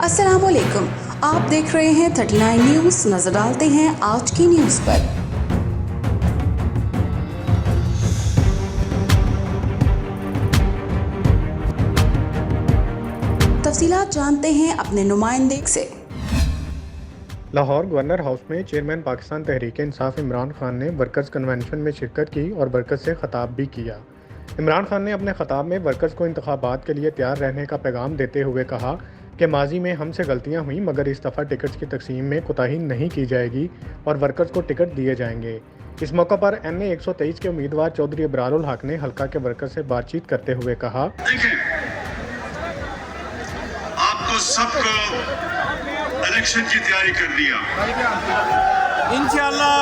अस्सलाम वालेकुम, आप देख रहे हैं 39 न्यूज़। नजर डालते हैं आज की न्यूज़ पर। तफसीलात जानते हैं अपने नुमाइंदे से। लाहौर गवर्नर हाउस में चेयरमैन पाकिस्तान तहरीक इंसाफ इमरान खान ने वर्कर्स कन्वेंशन में शिरकत की और वर्कर्स से खिताब भी किया। इमरान खान ने अपने खिताब में वर्कर्स को इंतखाबात के लिए तैयार रहने का पैगाम देते हुए कहा कि माजी में हमसे गलतियां हुई, मगर इस दफ़ा टिकट्स की तकसीम में कोताही नहीं की जाएगी और वर्कर्स को टिकट दिए जाएंगे। इस मौका पर NA 123 के उम्मीदवार चौधरी अबरारुल हक ने हल्का के वर्कर्स से बातचीत करते हुए कहा, आपको सबको इलेक्शन की तैयारी कर दिया। इंशाअल्लाह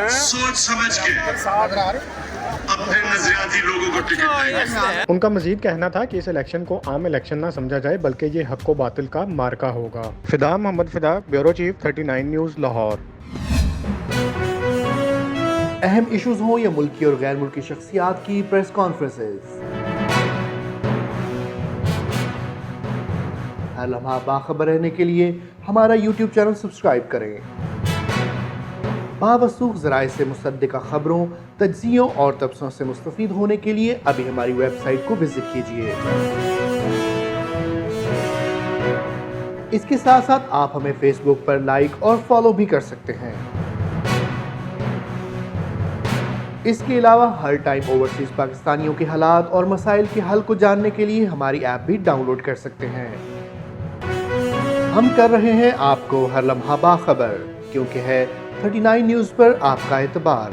सोच समझ के अपने नजरियाती लोगों को टिकट देंगे। उनका मजीद कहना था कि इस इलेक्शन को आम इलेक्शन ना समझा जाए, बल्कि ये हक व बातिल का मार्का होगा। फिदा मोहम्मद फिदा, ब्यूरो चीफ 39 न्यूज़, लाहौर। अहम इश्यूज हों या मुल्की और गैर मुल्की शख्सियात की प्रेस कॉन्फ्रेंसेस, हर लम्हा बाखबर रहने के लिए हमारा YouTube चैनल सब्सक्राइब करें। बावसूख ज़राए से मुसद्दिक़ा खबरों, तज्ज़ियों और तबसरों से मुस्तफ़ीद होने के लिए अभी हमारी वेबसाइट को विजिट कीजिए। इसके साथ साथ आप हमें फेसबुक पर लाइक और फॉलो भी कर सकते हैं। इसके अलावा हर टाइम ओवरसीज़ पाकिस्तानियों के हालात और मसाइल के हल को जानने के लिए हमारी ऐप भी डाउनलोड कर सकते हैं। हम कर रहे हैं आपको हर लम्हा बाखबर, क्योंकि है 39 न्यूज़ पर आपका एतबार।